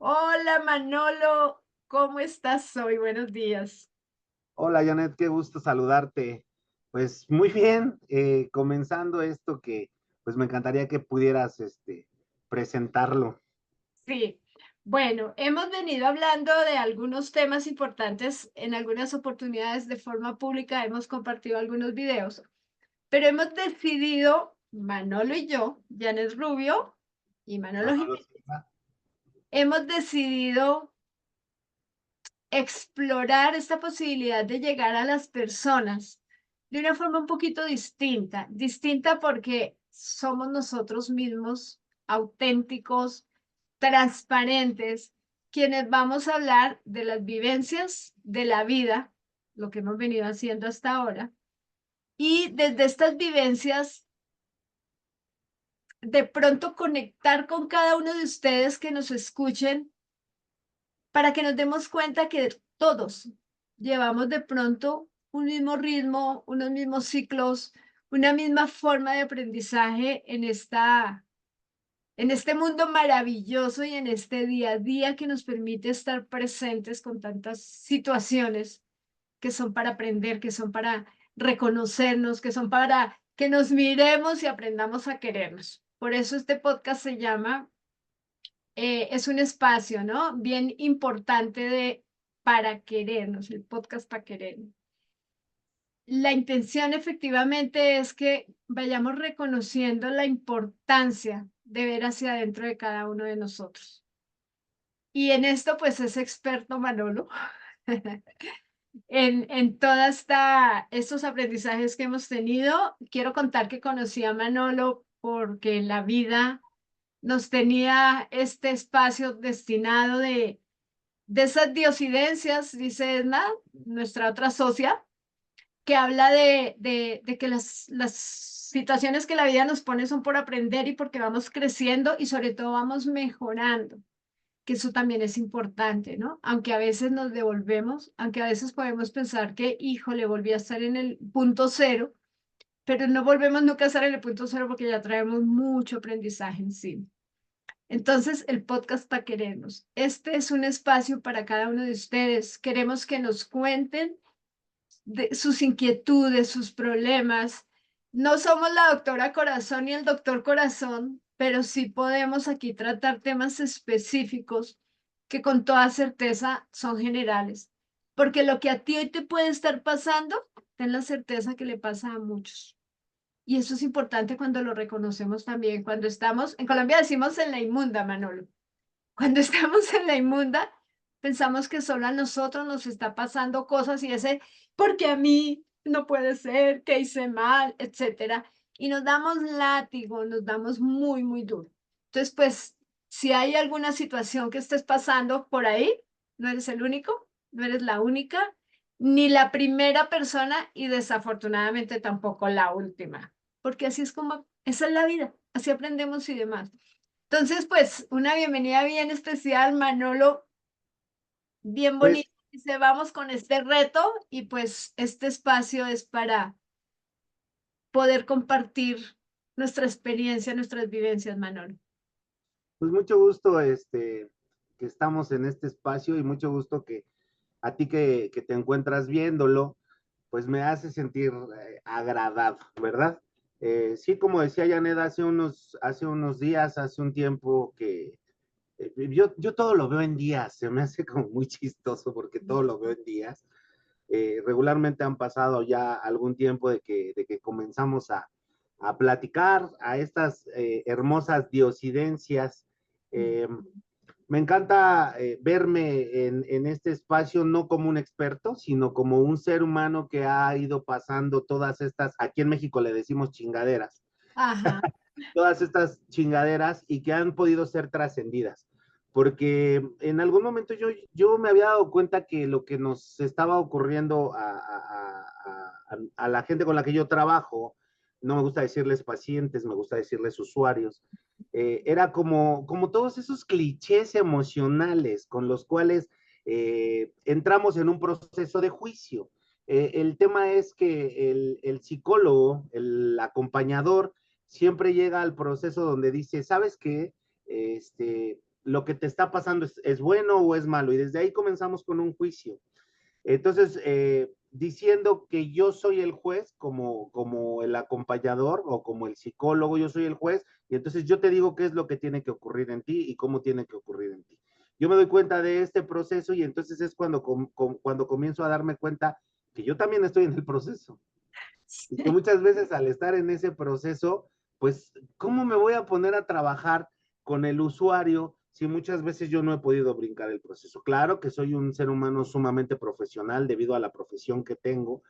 Hola Manolo, ¿cómo estás hoy? Buenos días. Hola Janet, qué gusto saludarte. Pues muy bien, comenzando esto que pues me encantaría que pudieras presentarlo. Sí, bueno, hemos venido hablando de algunos temas importantes en algunas oportunidades de forma pública, hemos compartido algunos videos, pero hemos decidido, Manolo y yo, Janet Rubio y Manolo Manolo Jiménez, Silva. hemos decidido explorar esta posibilidad de llegar a las personas de una forma un poquito distinta, distinta porque somos nosotros mismos, auténticos, transparentes, quienes vamos a hablar de las vivencias de la vida, lo que hemos venido haciendo hasta ahora, y desde estas vivencias, de pronto conectar con cada uno de ustedes que nos escuchen para que nos demos cuenta que todos llevamos de pronto un mismo ritmo, unos mismos ciclos, una misma forma de aprendizaje en este mundo maravilloso y en este día a día que nos permite estar presentes con tantas situaciones que son para aprender, que son para reconocernos, que son para que nos miremos y aprendamos a querernos. Por eso este podcast se llama es un espacio, ¿no? Bien importante de para querernos, el podcast para querernos. La intención efectivamente es que vayamos reconociendo la importancia de ver hacia adentro de cada uno de nosotros. Y en esto, pues, es experto Manolo, en toda estos aprendizajes que hemos tenido. Quiero contar que conocí a Manolo porque la vida nos tenía este espacio destinado de esas diosidencias, dice Edna, nuestra otra socia, que habla de que las situaciones que la vida nos pone son por aprender y porque vamos creciendo y sobre todo vamos mejorando, que eso también es importante, ¿no? Aunque a veces nos devolvemos, aunque a veces podemos pensar que, híjole, volví a estar en el punto cero, pero no volvemos nunca a estar en el punto cero porque ya traemos mucho aprendizaje encima. Entonces, el podcast para querernos. Este es un espacio para cada uno de ustedes. Queremos que nos cuenten de sus inquietudes, sus problemas. No somos la doctora Corazón ni el doctor Corazón, pero sí podemos aquí tratar temas específicos que con toda certeza son generales. Porque lo que a ti hoy te puede estar pasando, ten la certeza que le pasa a muchos. Y eso es importante cuando lo reconocemos también. Cuando estamos, en Colombia decimos en la inmunda, Manolo. Cuando estamos en la inmunda, pensamos que solo a nosotros nos está pasando cosas y ese, porque a mí no puede ser, que hice mal, etcétera. Y nos damos látigo, nos damos muy, muy duro. Entonces, pues, si hay alguna situación que estés pasando por ahí, no eres el único, no eres la única, ni la primera persona y desafortunadamente tampoco la última, porque así es como, esa es la vida, así aprendemos y demás. Entonces, pues, una bienvenida bien especial, Manolo, bien Pues, bonito. Dice, vamos con este reto y pues este espacio es para poder compartir nuestra experiencia, nuestras vivencias, Manolo. pues mucho gusto que estamos en este espacio y mucho gusto que a ti que te encuentras viéndolo, pues me hace sentir agradado, ¿verdad? Sí, como decía Janet hace unos días, hace un tiempo que yo todo lo veo en días, se me hace como muy chistoso porque todo lo veo en días. Regularmente han pasado ya algún tiempo de que comenzamos a platicar a estas hermosas diosidencias. Eh, Me encanta verme en este espacio no como un experto, sino como un ser humano que ha ido pasando todas estas, aquí en México le decimos chingaderas, Ajá, todas estas chingaderas y que han podido ser trascendidas. Porque en algún momento yo me había dado cuenta que lo que nos estaba ocurriendo a la gente con la que yo trabajo, no me gusta decirles pacientes, me gusta decirles usuarios, era como todos esos clichés emocionales con los cuales entramos en un proceso de juicio. El tema es que el psicólogo, el acompañador, siempre llega al proceso donde dice, ¿sabes qué? lo que te está pasando es bueno o es malo, y desde ahí comenzamos con un juicio. Entonces, diciendo que yo soy el juez como el acompañador o como el psicólogo, yo soy el juez, y entonces yo te digo qué es lo que tiene que ocurrir en ti y cómo tiene que ocurrir en ti. Yo me doy cuenta de este proceso y entonces es cuando comienzo a darme cuenta que yo también estoy en el proceso. Y que muchas veces al estar en ese proceso, pues, ¿cómo me voy a poner a trabajar con el usuario si muchas veces yo no he podido brincar el proceso? Claro que soy un ser humano sumamente profesional debido a la profesión que tengo.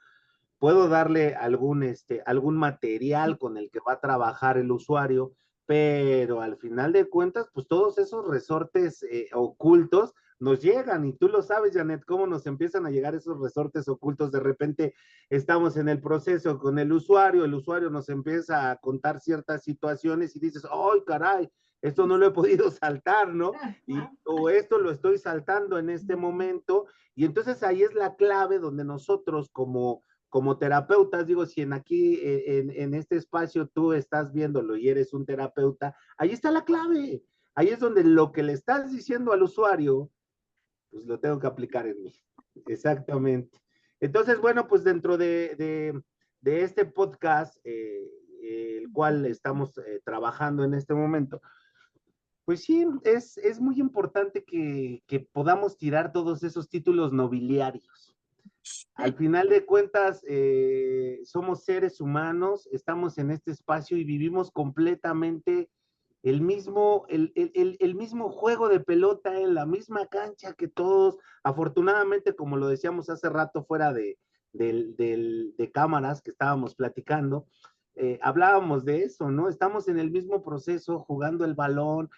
Puedo darle algún material con el que va a trabajar el usuario, pero al final de cuentas, pues todos esos resortes ocultos nos llegan, y tú lo sabes, Janet, cómo nos empiezan a llegar esos resortes ocultos. De repente estamos en el proceso con el usuario nos empieza a contar ciertas situaciones y dices, ¡ay, caray! Esto no lo he podido saltar, ¿no? O esto lo estoy saltando en este momento, y entonces ahí es la clave donde nosotros como terapeutas, digo, si en este espacio tú estás viéndolo y eres un terapeuta, ahí está la clave. Ahí es donde lo que le estás diciendo al usuario, pues lo tengo que aplicar en mí. Exactamente. Entonces, bueno, pues dentro de este podcast, el cual estamos trabajando en este momento, pues sí, es muy importante que podamos tirar todos esos títulos nobiliarios. Al final de cuentas, somos seres humanos, estamos en este espacio y vivimos completamente el mismo juego de pelota en la misma cancha que todos. Afortunadamente, como lo decíamos hace rato fuera de cámaras que estábamos platicando, hablábamos de eso, ¿no? Estamos en el mismo proceso, jugando el balón,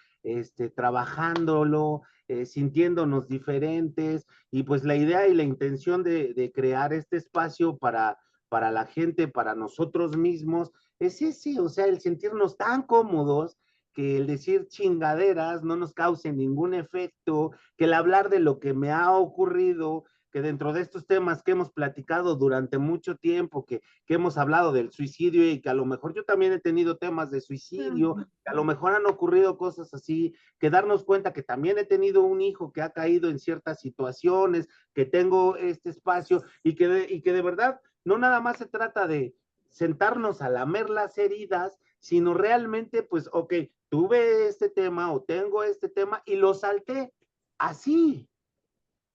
trabajándolo, sintiéndonos diferentes, y pues la idea y la intención de crear este espacio para la gente, para nosotros mismos, es ese, o sea, el sentirnos tan cómodos, que el decir chingaderas no nos cause ningún efecto, que el hablar de lo que me ha ocurrido, que dentro de estos temas que hemos platicado durante mucho tiempo, que hemos hablado del suicidio, y que a lo mejor yo también he tenido temas de suicidio, que a lo mejor han ocurrido cosas así, que darnos cuenta que también he tenido un hijo que ha caído en ciertas situaciones, que tengo este espacio, y que de verdad no nada más se trata de sentarnos a lamer las heridas, sino realmente, pues, ok, tuve este tema o tengo este tema y lo salté así.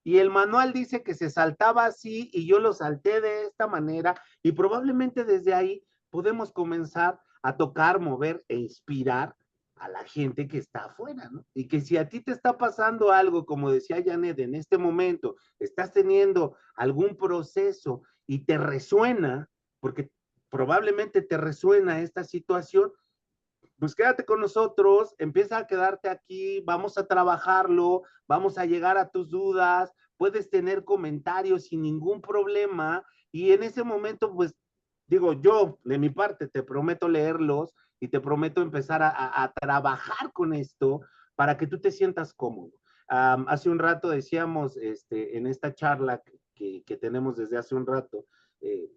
Y el manual dice que se saltaba así y yo lo salté de esta manera, y probablemente desde ahí podemos comenzar a tocar, mover e inspirar a la gente que está afuera, ¿no? Y que si a ti te está pasando algo, como decía Janet, en este momento, estás teniendo algún proceso y te resuena, porque probablemente te resuena esta situación, pues quédate con nosotros, empieza a quedarte aquí, vamos a trabajarlo, vamos a llegar a tus dudas, puedes tener comentarios sin ningún problema, y en ese momento, pues, digo, yo de mi parte te prometo leerlos y te prometo empezar a trabajar con esto para que tú te sientas cómodo. Hace un rato decíamos, en esta charla que tenemos desde hace un rato, eh,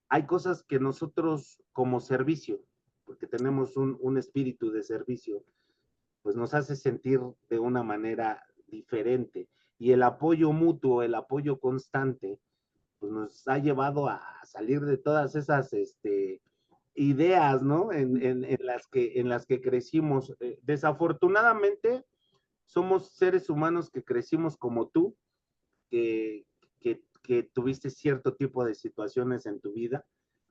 hay cosas que nosotros como servicio, porque tenemos un espíritu de servicio, pues nos hace sentir de una manera diferente. Y el apoyo mutuo, el apoyo constante, pues nos ha llevado a salir de todas esas ideas, ¿no? En las que crecimos. Desafortunadamente, somos seres humanos que crecimos como tú, que tuviste cierto tipo de situaciones en tu vida,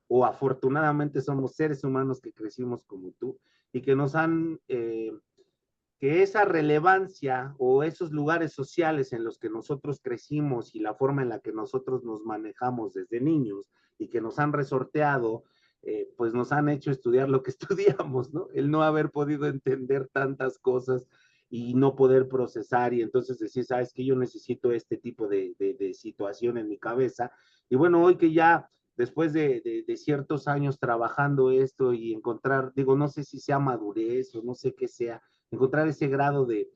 o afortunadamente somos seres humanos que crecimos como tú, y que nos han, que esa relevancia o esos lugares sociales en los que nosotros crecimos y la forma en la que nosotros nos manejamos desde niños y que nos han resorteado, pues nos han hecho estudiar lo que estudiamos, ¿no? El no haber podido entender tantas cosas y no poder procesar, y entonces decir, sabes que yo necesito este tipo de situación en mi cabeza. Y bueno, hoy que ya después de ciertos años trabajando esto y encontrar, digo, no sé si sea madurez o no sé qué sea, encontrar ese grado de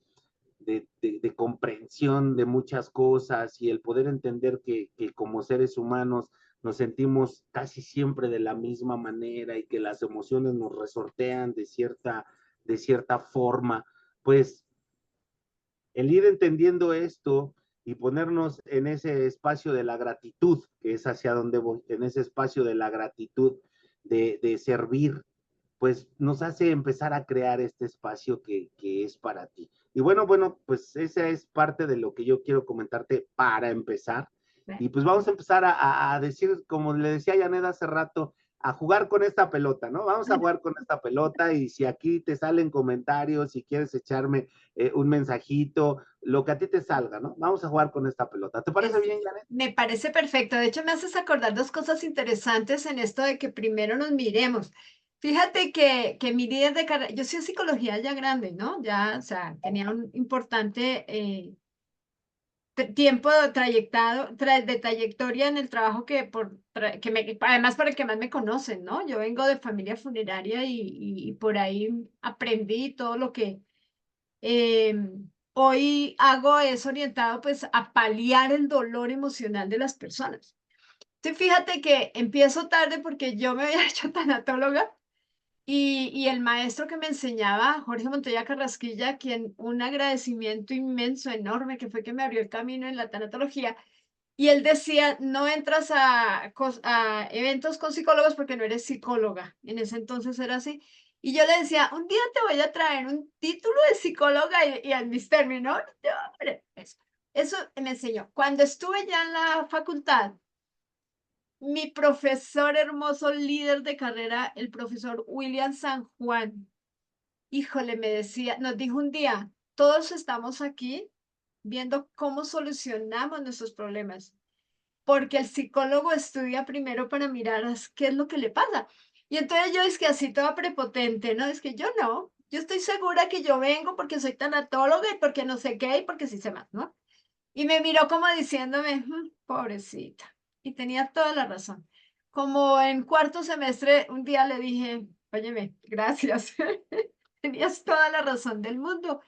comprensión de muchas cosas, y el poder entender que como seres humanos nos sentimos casi siempre de la misma manera y que las emociones nos resortean de cierta forma, pues el ir entendiendo esto y ponernos en ese espacio de la gratitud, que es hacia donde voy, en ese espacio de la gratitud, de servir, pues nos hace empezar a crear este espacio que es para ti. Y bueno, pues esa es parte de lo que yo quiero comentarte para empezar. Y pues vamos a empezar a decir, como le decía a Janet hace rato, a jugar con esta pelota, ¿no? Vamos a jugar con esta pelota y si aquí te salen comentarios, si quieres echarme un mensajito, lo que a ti te salga, ¿no? Vamos a jugar con esta pelota. ¿Te parece bien, Janet? Me parece perfecto. De hecho, me haces acordar dos cosas interesantes en esto de que primero nos miremos. Fíjate que mi líder de carrera, yo soy psicología ya grande, ¿no? Ya, o sea, tenía un importante tiempo de trayectoria en el trabajo que, además por el que más me conocen, ¿no? Yo vengo de familia funeraria y por ahí aprendí todo lo que hoy hago es orientado pues a paliar el dolor emocional de las personas. Entonces, fíjate que empiezo tarde porque yo me había hecho tanatóloga y el maestro que me enseñaba, Jorge Montoya Carrasquilla, quien un agradecimiento inmenso, enorme, que fue que me abrió el camino en la tanatología, y él decía, no entras a eventos con psicólogos porque no eres psicóloga. En ese entonces era así. Y yo le decía, un día te voy a traer un título de psicóloga y en mis términos, no, hombre, eso me enseñó. Cuando estuve ya en la facultad, mi profesor hermoso, líder de carrera, el profesor William San Juan, híjole, me decía, nos dijo un día, todos estamos aquí viendo cómo solucionamos nuestros problemas porque el psicólogo estudia primero para mirar qué es lo que le pasa. Y entonces yo es que así toda prepotente, ¿no? Es que yo no, yo estoy segura que yo vengo porque soy tanatóloga y porque no sé qué y porque sí sé más, ¿no? Y me miró como diciéndome, pobrecita. Y tenía toda la razón. Como en cuarto semestre, un día le dije, óyeme, gracias. Tenías toda la razón del mundo.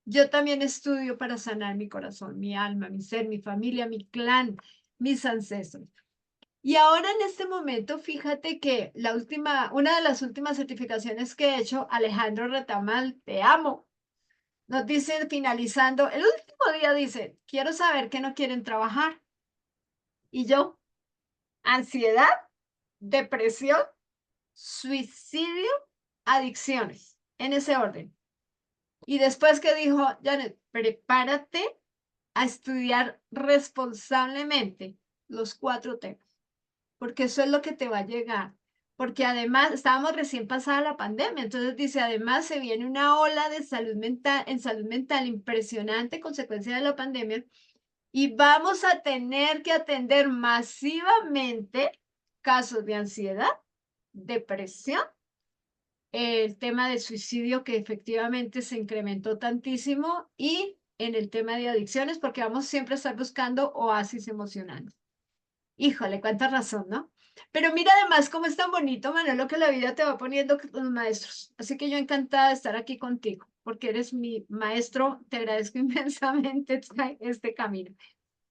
Yo también estudio para sanar mi corazón, mi alma, mi ser, mi familia, mi clan, mis ancestros. Y ahora en este momento, fíjate que una de las últimas certificaciones que he hecho, Alejandro Retamal, te amo. Nos dice finalizando, el último día dice, quiero saber que no quieren trabajar. Y yo, ansiedad, depresión, suicidio, adicciones, en ese orden. Y después que dijo, Janet, prepárate a estudiar responsablemente los 4 temas, porque eso es lo que te va a llegar. Porque además estábamos recién pasada la pandemia, entonces dice, además se viene una ola de salud mental impresionante, consecuencia de la pandemia, y vamos a tener que atender masivamente casos de ansiedad, depresión, el tema de suicidio que efectivamente se incrementó tantísimo y en el tema de adicciones, porque vamos siempre a estar buscando oasis emocionales. Híjole, cuánta razón, ¿no? Pero mira además cómo es tan bonito, Manolo, que la vida te va poniendo los maestros. Así que yo encantada de estar aquí contigo, porque eres mi maestro. Te agradezco inmensamente este camino.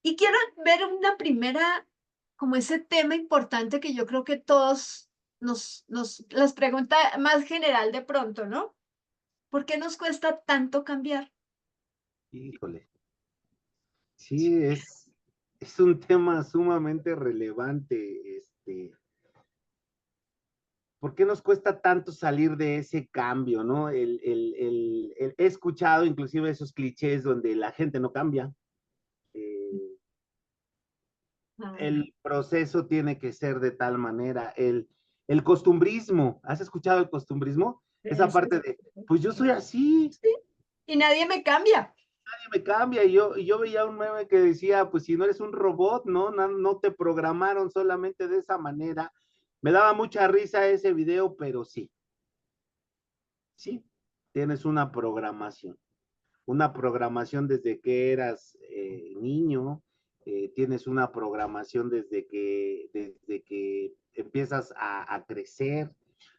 Y quiero ver una primera, como ese tema importante que yo creo que todos las preguntas más general de pronto, ¿no? ¿Por qué nos cuesta tanto cambiar? Híjole. Sí, es un tema sumamente relevante, ¿por qué nos cuesta tanto salir de ese cambio, no? He escuchado inclusive esos clichés donde la gente no cambia, eh, Ah, el proceso tiene que ser de tal manera, el costumbrismo, ¿has escuchado el costumbrismo? Esa eso parte de, pues yo soy así, sí, y nadie me cambia. nadie me cambia, y yo veía un meme que decía, pues si no eres un robot, ¿no? No te programaron solamente de esa manera. Me daba mucha risa ese video, pero sí, sí, tienes una programación desde que eras niño, tienes una programación desde que empiezas a crecer.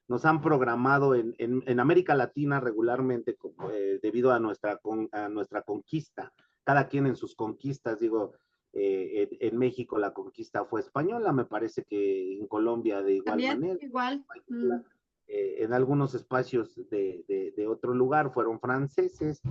Nos han programado en América Latina regularmente debido a nuestra conquista, cada quien en sus conquistas, digo, en México la conquista fue española, me parece que en Colombia de igual También, manera, igual. en algunos espacios de otro lugar fueron franceses,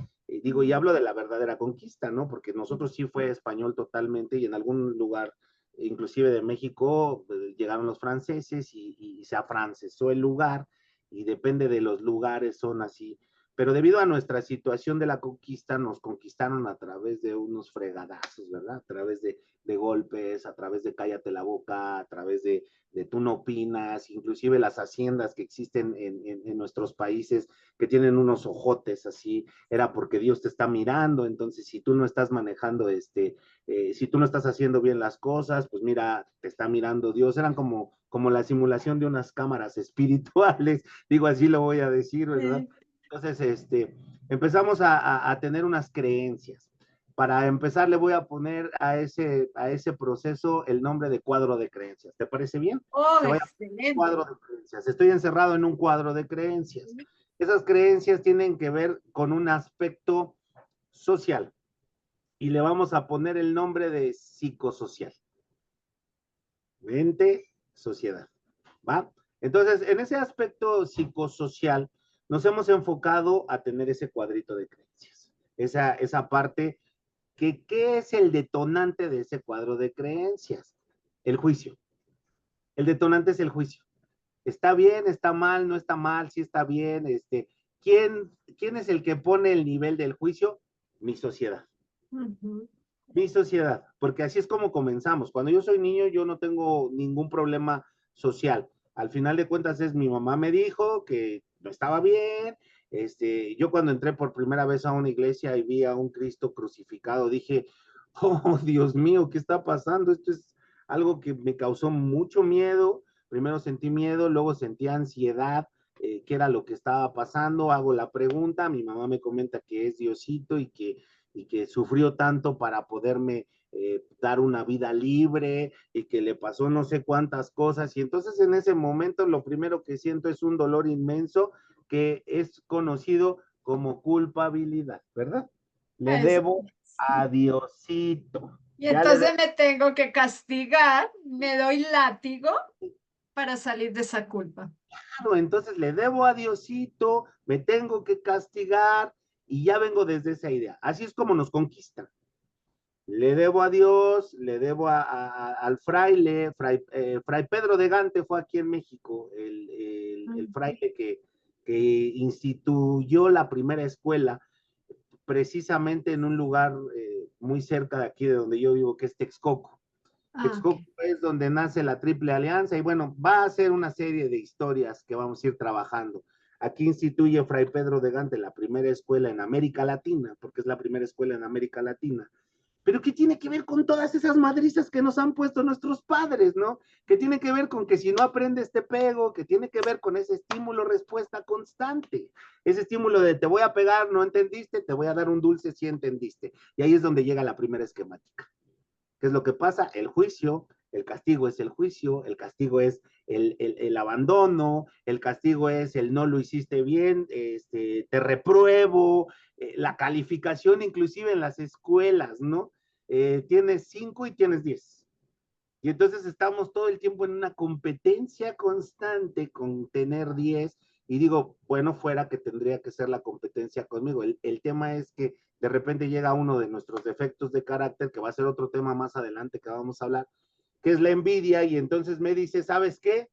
Digo, y hablo de la verdadera conquista, ¿no? Porque nosotros sí fue español totalmente y en algún lugar, inclusive de México, llegaron los franceses y se afrancesó el lugar y depende de los lugares son así. Pero debido a nuestra situación de la conquista, nos conquistaron a través de unos fregadazos, ¿verdad? A través de golpes, a través de cállate la boca, a través de tú no opinas, inclusive las haciendas que existen en nuestros países que tienen unos ojotes así, era porque Dios te está mirando, entonces si tú no estás manejando, si tú no estás haciendo bien las cosas, pues mira, te está mirando Dios, eran como la simulación de unas cámaras espirituales, digo así lo voy a decir, ¿verdad? Sí. Entonces, empezamos a tener unas creencias. Para empezar, le voy a poner a ese proceso el nombre de cuadro de creencias. ¿Te parece bien? Oh, Le voy a poner cuadro excelente. de creencias. Estoy encerrado en un cuadro de creencias. Esas creencias tienen que ver con un aspecto social y le vamos a poner el nombre de psicosocial. Mente, sociedad. ¿Va? Entonces, en ese aspecto psicosocial, nos hemos enfocado a tener ese cuadrito de creencias. Esa parte ¿qué es el detonante de ese cuadro de creencias? El juicio. El detonante es el juicio. ¿Está bien? ¿Está mal? ¿No está mal? ¿Sí está bien? ¿Quién es el que pone el nivel del juicio? Mi sociedad. Ujú. Mi sociedad, porque así es como comenzamos. Cuando yo soy niño, yo no tengo ningún problema social. Al final de cuentas es mi mamá me dijo que no estaba bien. Yo cuando entré por primera vez a una iglesia y vi a un Cristo crucificado, dije, oh Dios mío, ¿qué está pasando? Esto es algo que me causó mucho miedo. Primero sentí miedo, luego sentí ansiedad, qué era lo que estaba pasando. Hago la pregunta, mi mamá me comenta que es Diosito y que sufrió tanto para poderme dar una vida libre y que le pasó no sé cuántas cosas. Y entonces en ese momento lo primero que siento es un dolor inmenso que es conocido como culpabilidad, ¿verdad? Le Eso debo es. a Diosito. Y Ya le debo, entonces me tengo que castigar, me doy látigo para salir de esa culpa. entonces le debo a Diosito, me tengo que castigar y ya vengo desde esa idea. Así es como nos conquistan. Le debo a Dios, le debo al fraile, fray Pedro de Gante fue aquí en México, el fraile que instituyó la primera escuela, precisamente en un lugar muy cerca de aquí de donde yo vivo, que es Texcoco. Ah, ok. Texcoco es donde nace la Triple Alianza y bueno, va a ser una serie de historias que vamos a ir trabajando. Aquí instituye Fray Pedro de Gante la primera escuela en América Latina, porque es la primera escuela en América Latina. Pero ¿qué tiene que ver con todas esas madrizas que nos han puesto nuestros padres, ¿no? Que tiene que ver con que si no aprendes te pego, que tiene que ver con ese estímulo-respuesta constante. Ese estímulo de te voy a pegar, no entendiste, te voy a dar un dulce si entendiste. Y ahí es donde llega la primera esquemática. ¿Qué es lo que pasa? El juicio, el castigo es el juicio, el castigo es el abandono, el castigo es el no lo hiciste bien, te repruebo, la calificación inclusive en las escuelas, ¿no? Tienes 5 y tienes 10. Y entonces estamos todo el tiempo en una competencia constante con tener 10. Y digo, bueno, fuera que tendría que ser la competencia conmigo. El tema es que de repente llega uno de nuestros defectos de carácter, que va a ser otro tema más adelante que vamos a hablar, que es la envidia, y entonces me dice, ¿sabes qué?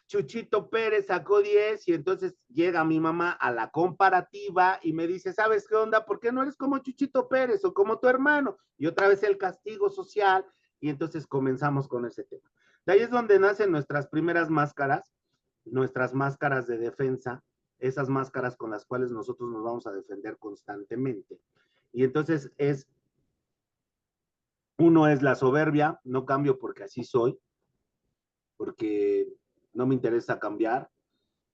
Chuchito Pérez sacó 10 y entonces llega mi mamá a la comparativa y me dice, ¿sabes qué onda? ¿Por qué no eres como Chuchito Pérez o como tu hermano? Y otra vez el castigo social y entonces comenzamos con ese tema. De ahí es donde nacen nuestras máscaras de defensa, esas máscaras con las cuales nosotros nos vamos a defender constantemente. Y entonces uno es la soberbia, no cambio porque así soy, porque no me interesa cambiar,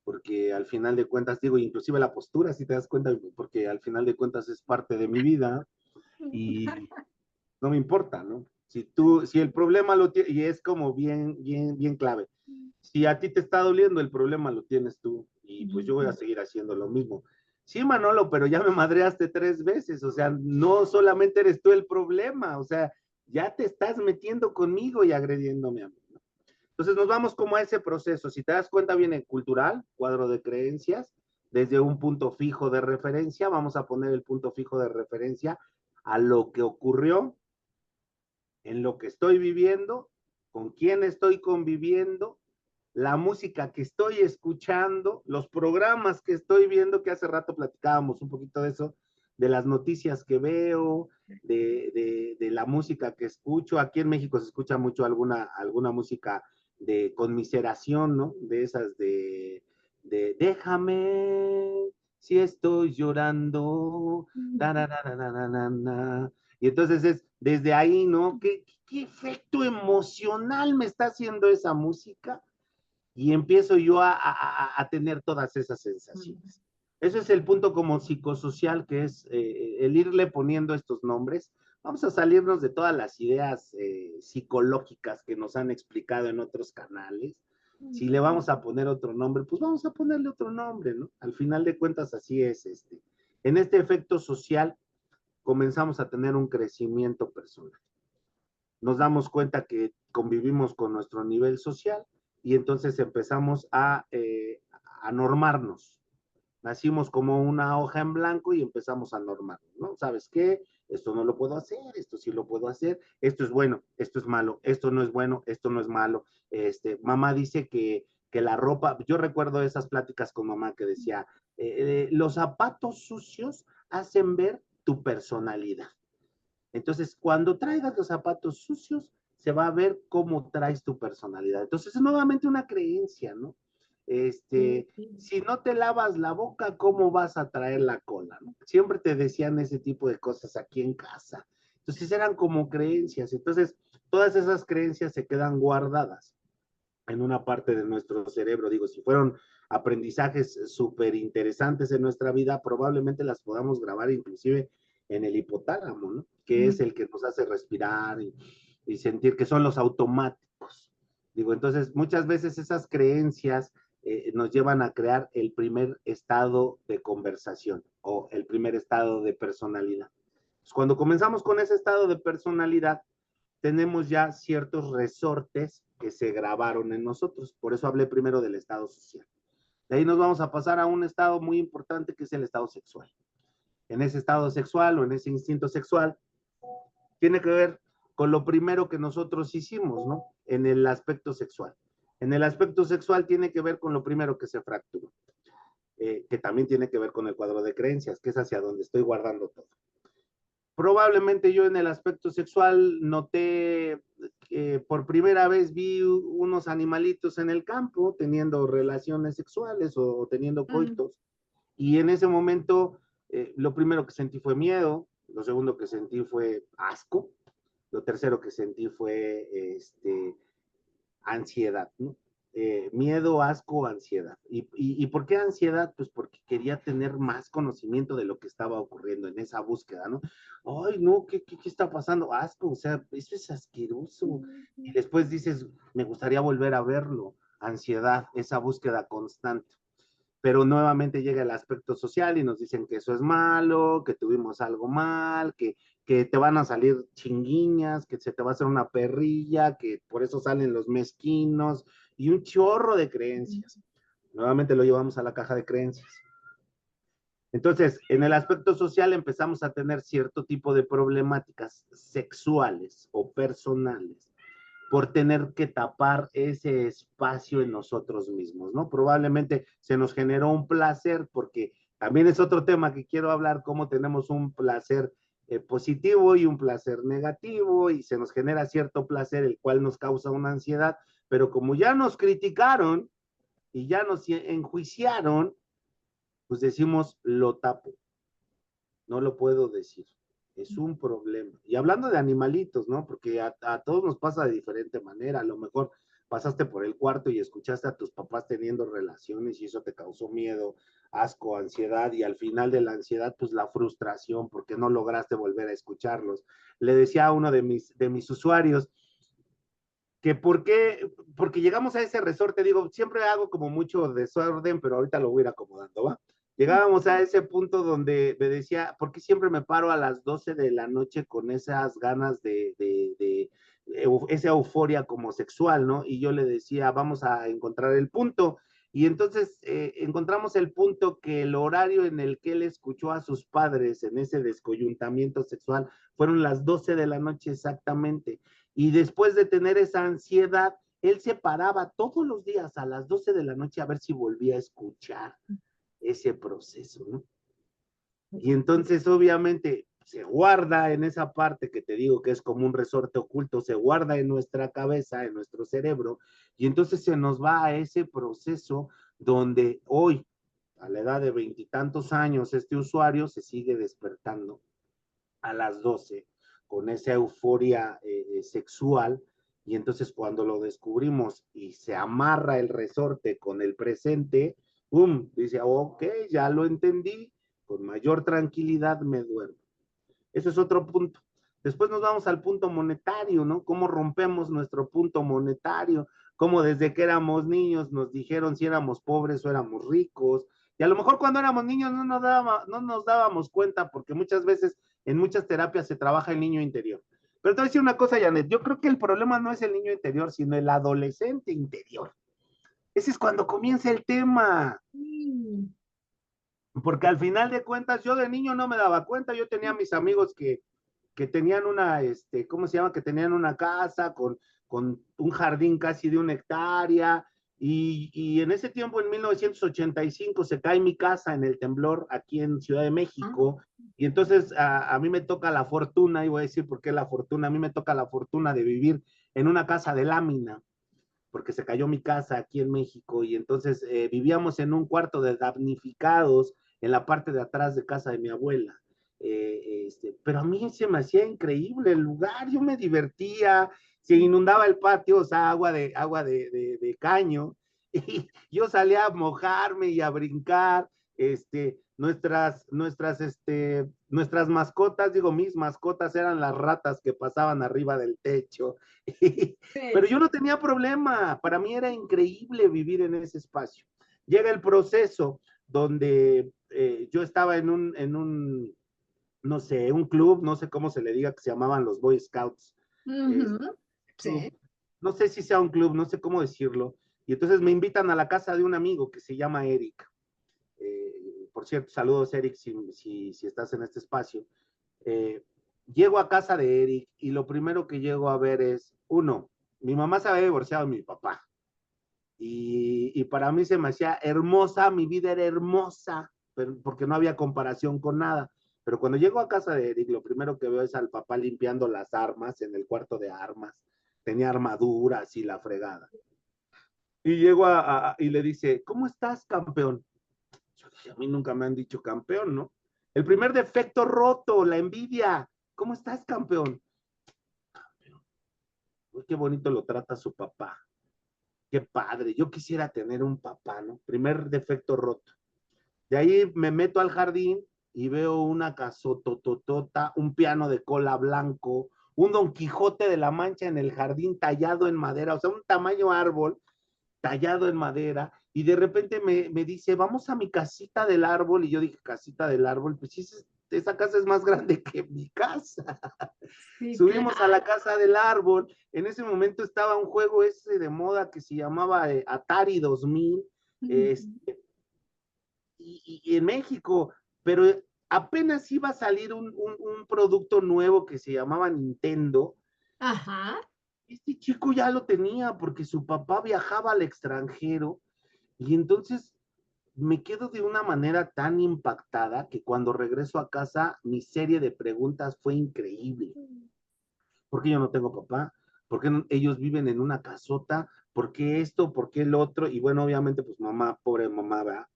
porque al final de cuentas, digo, inclusive la postura, si te das cuenta, porque al final de cuentas es parte de mi vida y no me importa, ¿no? Si el problema lo tienes, y es como bien, bien, bien clave, si a ti te está doliendo, el problema lo tienes tú y pues yo voy a seguir haciendo lo mismo. Sí, Manolo, pero ya me madreaste 3 veces, o sea, no solamente eres tú el problema, o sea, ya te estás metiendo conmigo y agrediéndome a mí. Entonces nos vamos como a ese proceso. Si te das cuenta, viene cultural, cuadro de creencias, desde un punto fijo de referencia, vamos a poner el punto fijo de referencia a lo que ocurrió, en lo que estoy viviendo, con quién estoy conviviendo, la música que estoy escuchando, los programas que estoy viendo, que hace rato platicábamos un poquito de eso, de las noticias que veo, de la música que escucho. Aquí en México se escucha mucho alguna música de conmiseración, ¿no? De esas de déjame si estoy llorando, da, da, da, da, da, da, da. Y entonces es desde ahí, ¿no? ¿Qué efecto emocional me está haciendo esa música? Y empiezo yo a tener todas esas sensaciones. Eso es el punto como psicosocial, que es el irle poniendo estos nombres. Vamos a salirnos de todas las ideas psicológicas que nos han explicado en otros canales. Si le vamos a poner otro nombre, pues vamos a ponerle otro nombre, ¿no? Al final de cuentas, así es. En este efecto social, comenzamos a tener un crecimiento personal. Nos damos cuenta que convivimos con nuestro nivel social y entonces empezamos a normarnos. Nacimos como una hoja en blanco y empezamos a normarnos, ¿no? ¿Sabes qué? Esto no lo puedo hacer, esto sí lo puedo hacer, esto es bueno, esto es malo, esto no es bueno, esto no es malo. Mamá dice que la ropa, yo recuerdo esas pláticas con mamá que decía, los zapatos sucios hacen ver tu personalidad. Entonces, cuando traigas los zapatos sucios, se va a ver cómo traes tu personalidad. Entonces, es nuevamente una creencia, ¿no? Si no te lavas la boca, ¿cómo vas a traer la cola? ¿No? Siempre te decían ese tipo de cosas aquí en casa. Entonces, eran como creencias. Entonces, todas esas creencias se quedan guardadas en una parte de nuestro cerebro. Digo, si fueron aprendizajes súper interesantes en nuestra vida, probablemente las podamos grabar inclusive en el hipotálamo, ¿no? Que es el que nos hace respirar y sentir que son los automáticos. Digo, entonces muchas veces esas creencias nos llevan a crear el primer estado de conversación o el primer estado de personalidad. Pues cuando comenzamos con ese estado de personalidad, tenemos ya ciertos resortes que se grabaron en nosotros. Por eso hablé primero del estado social. De ahí nos vamos a pasar a un estado muy importante que es el estado sexual. En ese estado sexual o en ese instinto sexual tiene que ver con lo primero que nosotros hicimos, ¿no? En el aspecto sexual. En el aspecto sexual tiene que ver con lo primero que se fracturó, que también tiene que ver con el cuadro de creencias, que es hacia donde estoy guardando todo. Probablemente yo en el aspecto sexual noté que por primera vez vi unos animalitos en el campo teniendo relaciones sexuales o teniendo coitos. Y en ese momento lo primero que sentí fue miedo, lo segundo que sentí fue asco, lo tercero que sentí fue ansiedad, ¿no? Miedo, asco, ansiedad. ¿Y por qué ansiedad? Pues porque quería tener más conocimiento de lo que estaba ocurriendo en esa búsqueda, ¿no? Ay, no, ¿qué está pasando? Asco, o sea, eso es asqueroso. Y después dices, me gustaría volver a verlo. Ansiedad, esa búsqueda constante. Pero nuevamente llega el aspecto social y nos dicen que eso es malo, que tuvimos algo mal, que te van a salir chinguiñas, que se te va a hacer una perrilla, que por eso salen los mezquinos y un chorro de creencias. Nuevamente lo llevamos a la caja de creencias. Entonces, en el aspecto social empezamos a tener cierto tipo de problemáticas sexuales o personales por tener que tapar ese espacio en nosotros mismos, ¿no? Probablemente se nos generó un placer, porque también es otro tema que quiero hablar, cómo tenemos un placer positivo y un placer negativo, y se nos genera cierto placer, el cual nos causa una ansiedad, pero como ya nos criticaron y ya nos enjuiciaron, pues decimos, lo tapo, no lo puedo decir. Es un problema. Y hablando de animalitos, ¿no? Porque a todos nos pasa de diferente manera. A lo mejor pasaste por el cuarto y escuchaste a tus papás teniendo relaciones y eso te causó miedo, asco, ansiedad y al final de la ansiedad, pues la frustración porque no lograste volver a escucharlos. Le decía a uno de mis usuarios que porque llegamos a ese resorte, digo, siempre hago como mucho desorden, pero ahorita lo voy a ir acomodando, ¿va? Llegábamos a ese punto donde me decía, ¿por qué siempre me paro a las 12 de la noche con esas ganas de esa euforia como sexual, ¿no? Y yo le decía, vamos a encontrar el punto. Y entonces encontramos el punto que el horario en el que él escuchó a sus padres en ese descoyuntamiento sexual fueron las 12 de la noche exactamente. Y después de tener esa ansiedad, él se paraba todos los días a las 12 de la noche a ver si volvía a escuchar ese proceso, ¿no? Y entonces obviamente se guarda en esa parte que te digo que es como un resorte oculto, se guarda en nuestra cabeza, en nuestro cerebro, y entonces se nos va a ese proceso donde hoy, a la edad de veintitantos años, este usuario se sigue despertando a las 12 con esa euforia sexual, y entonces cuando lo descubrimos y se amarra el resorte con el presente, ¡pum! Dice, ok, ya lo entendí, con mayor tranquilidad me duermo. Eso es otro punto. Después nos vamos al punto monetario, ¿no? ¿Cómo rompemos nuestro punto monetario? Cómo desde que éramos niños nos dijeron si éramos pobres o éramos ricos. Y a lo mejor cuando éramos niños no nos dábamos cuenta, porque muchas veces en muchas terapias se trabaja el niño interior. Pero te voy a decir una cosa, Janet, yo creo que el problema no es el niño interior, sino el adolescente interior. Ese es cuando comienza el tema. Mm. Porque al final de cuentas, yo de niño no me daba cuenta, yo tenía mis amigos que tenían una, ¿cómo se llama? Que tenían una casa con un jardín casi de 1 hectárea, y en ese tiempo, en 1985, se cae mi casa en el temblor aquí en Ciudad de México, y entonces a mí me toca la fortuna, y voy a decir por qué la fortuna, a mí me toca la fortuna de vivir en una casa de lámina, porque se cayó mi casa aquí en México, y entonces vivíamos en un cuarto de damnificados en la parte de atrás de casa de mi abuela. Pero a mí se me hacía increíble el lugar, yo me divertía, se inundaba el patio, o sea, agua de caño, y yo salía a mojarme y a brincar, nuestras mascotas, digo, mis mascotas eran las ratas que pasaban arriba del techo, pero Sí. yo no tenía problema, para mí era increíble vivir en ese espacio. Llega el proceso donde yo estaba no sé, un club, no sé cómo se le diga, que se llamaban los Boy Scouts. Ujú. Este, Sí. club, no sé si sea un club, no sé cómo decirlo. Y entonces me invitan a la casa de un amigo que se llama Eric. Por cierto, saludos Eric si estás en este espacio. Eh, Llego a casa de Eric y lo primero que llego a ver es, uno, mi mamá se había divorciado de mi papá. Y para mí se me hacía hermosa, mi vida era hermosa, porque no había comparación con nada. Pero cuando llego a casa de Eric, lo primero que veo es al papá limpiando las armas en el cuarto de armas. Tenía armaduras y la fregada. Y llego y le dice, ¿cómo estás, campeón? Yo dije, a mí nunca me han dicho campeón, ¿no? El primer defecto roto, la envidia. ¿Cómo estás, campeón? Uy, qué bonito lo trata su papá. Qué padre. Yo quisiera tener un papá, ¿no? Primer defecto roto. De ahí me meto al jardín y veo una casotototota, un piano de cola blanco, un Don Quijote de la Mancha en el jardín tallado en madera, o sea, un tamaño árbol tallado en madera, y de repente me dice, vamos a mi casita del árbol, y yo dije, casita del árbol, pues sí, esa casa es más grande que mi casa. Sí, Subimos a la claro. casa del árbol, en ese momento estaba un juego ese de moda que se llamaba Atari 2000, Ujú. este, y en México, pero apenas iba a salir un producto nuevo que se llamaba Nintendo. Ajá. Este chico ya lo tenía porque su papá viajaba al extranjero, y entonces me quedo de una manera tan impactada que cuando regreso a casa mi serie de preguntas fue increíble. ¿Por qué yo no tengo papá? ¿Por qué ellos viven en una casota? ¿Por qué esto? ¿Por qué el otro? Y bueno, obviamente, pues mamá, pobre mamá, va,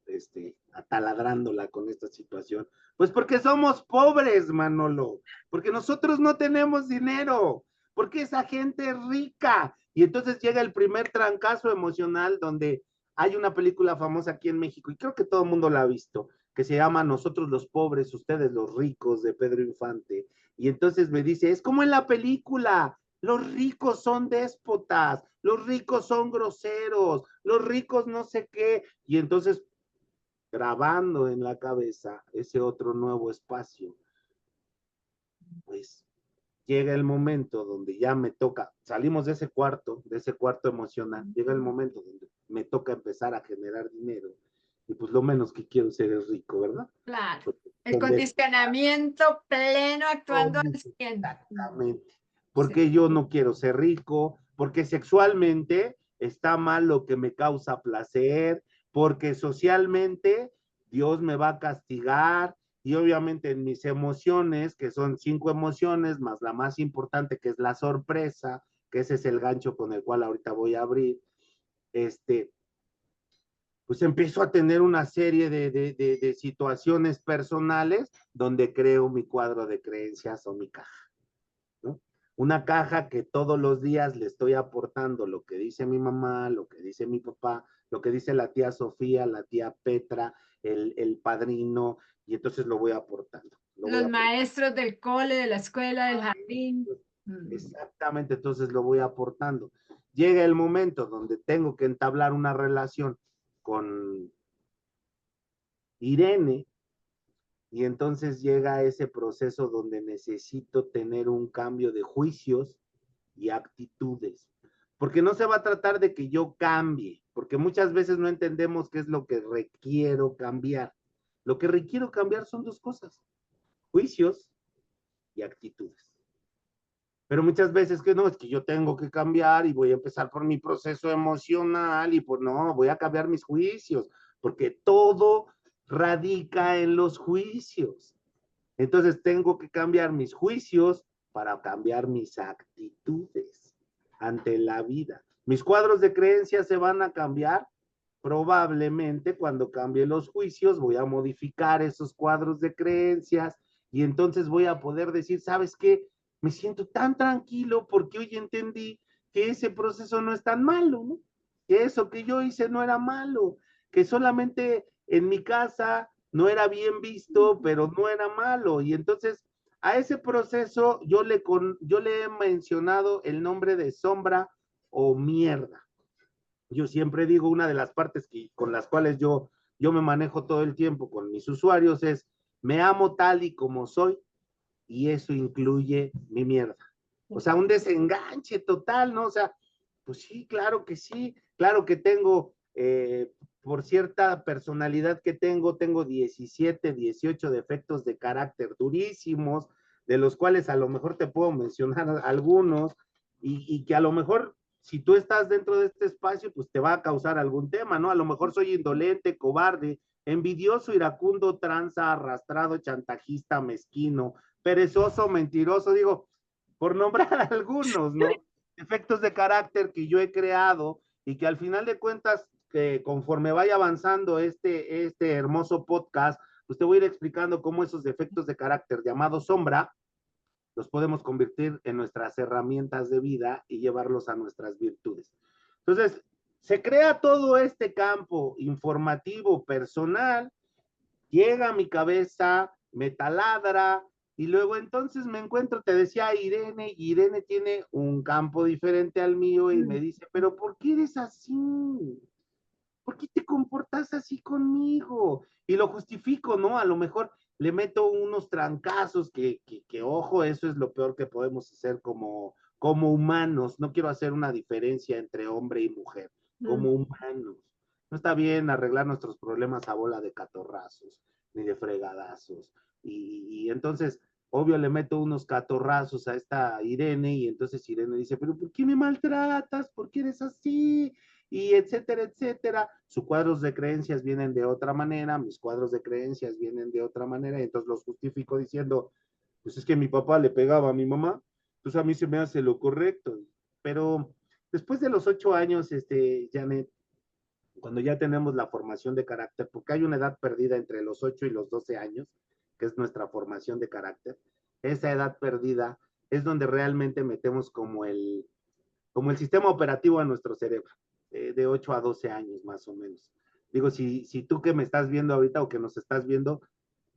ataladrándola con esta situación. Pues porque somos pobres, Manolo, porque nosotros no tenemos dinero, porque esa gente es rica. Y entonces llega el primer trancazo emocional donde hay una película famosa aquí en México, y creo que todo el mundo la ha visto, que se llama Nosotros los pobres, ustedes los ricos, de Pedro Infante. Y entonces me dice, es como en la película, los ricos son déspotas, los ricos son groseros, los ricos no sé qué. Y entonces, grabando en la cabeza ese otro nuevo espacio, pues llega el momento donde ya me toca, salimos de ese cuarto emocional, llega el momento donde me toca empezar a generar dinero. Y pues lo menos que quiero ser es rico, ¿verdad? Claro. Porque El donde condicionamiento pleno actuando al 100. exactamente. Sí. Porque yo no quiero ser rico, porque sexualmente está mal lo que me causa placer, porque socialmente Dios me va a castigar y obviamente en mis emociones, que son 5 emociones, más la más importante que es la sorpresa, que ese es el gancho con el cual ahorita voy a abrir, este, pues empiezo a tener una serie de situaciones personales donde creo mi cuadro de creencias o mi caja, ¿no? Una caja que todos los días le estoy aportando lo que dice mi mamá, lo que dice mi papá, lo que dice la tía Sofía, la tía Petra, el padrino, y entonces lo voy aportando. Lo voy Los aportando. maestros del cole, de la escuela, del jardín. Exactamente, entonces lo voy aportando. Llega el momento donde tengo que entablar una relación con Irene, y entonces llega ese proceso donde necesito tener un cambio de juicios y actitudes. Porque no se va a tratar de que yo cambie, porque muchas veces no entendemos qué es lo que requiero cambiar. Lo que requiero cambiar son 2 cosas, juicios y actitudes. Pero muchas veces que no, es que yo tengo que cambiar y voy a empezar por mi proceso emocional y por no, voy a cambiar mis juicios, porque todo radica en los juicios. Entonces tengo que cambiar mis juicios para cambiar mis actitudes ante la vida. Mis cuadros de creencias se van a cambiar. Probablemente cuando cambie los juicios voy a modificar esos cuadros de creencias y entonces voy a poder decir, ¿sabes qué? Me siento tan tranquilo porque hoy entendí que ese proceso no es tan malo, ¿no? Que eso que yo hice no era malo, que solamente en mi casa no era bien visto, pero no era malo. Y entonces a ese proceso yo le he mencionado el nombre de sombra o mierda. Yo siempre digo, una de las partes con las cuales yo me manejo todo el tiempo con mis usuarios es, me amo tal y como soy, y eso incluye mi mierda. O sea, un desenganche total, ¿no? O sea, pues sí, claro que tengo, por cierta personalidad que tengo 17, 18 defectos de carácter durísimos, de los cuales a lo mejor te puedo mencionar algunos, y que a lo mejor si tú estás dentro de este espacio, pues te va a causar algún tema, ¿no? A lo mejor soy indolente, cobarde, envidioso, iracundo, tranza, arrastrado, chantajista, mezquino, perezoso, mentiroso, digo, por nombrar algunos, ¿no? Efectos de carácter que yo he creado y que al final de cuentas, conforme vaya avanzando este hermoso podcast, pues te voy a ir explicando cómo esos defectos de carácter llamados sombra los podemos convertir en nuestras herramientas de vida y llevarlos a nuestras virtudes. Entonces, se crea todo este campo informativo personal, llega a mi cabeza, me taladra, y luego entonces me encuentro, te decía Irene, y Irene tiene un campo diferente al mío y me dice, pero ¿por qué eres así? ¿Por qué te comportas así conmigo? Y lo justifico, ¿no? A lo mejor le meto unos trancazos ojo, eso es lo peor que podemos hacer como humanos. No quiero hacer una diferencia entre hombre y mujer, como humanos. No está bien arreglar nuestros problemas a bola de catorrazos, ni de fregadazos. Y entonces, obvio, le meto unos catorrazos a esta Irene y entonces Irene dice, pero ¿por qué me maltratas? ¿Por qué eres así? Y etcétera, etcétera. Sus cuadros de creencias vienen de otra manera, mis cuadros de creencias vienen de otra manera, y entonces los justifico diciendo, pues es que mi papá le pegaba a mi mamá, pues a mí se me hace lo correcto. Pero después de los 8 años, Janet, cuando ya tenemos la formación de carácter, porque hay una edad perdida entre los 8 y los 12 años, que es nuestra formación de carácter, esa edad perdida es donde realmente metemos como el sistema operativo en nuestro cerebro, de 8 a 12 años más o menos. Digo, si tú que me estás viendo ahorita o que nos estás viendo,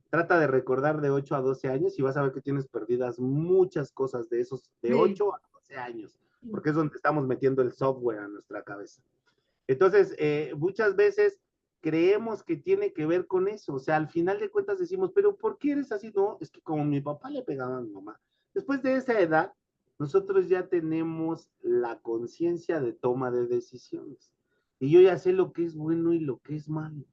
trata de recordar de 8 a 12 años y vas a ver que tienes perdidas muchas cosas de esos de Sí. 8 a 12 años, porque es donde estamos metiendo el software a nuestra cabeza. Entonces, muchas veces creemos que tiene que ver con eso, o sea, al final de cuentas decimos, pero ¿por qué eres así? No, es que como mi papá le pegaba a mi mamá. Después de esa edad, nosotros ya tenemos la conciencia de toma de decisiones. y yo ya sé lo que es bueno y lo que es malo.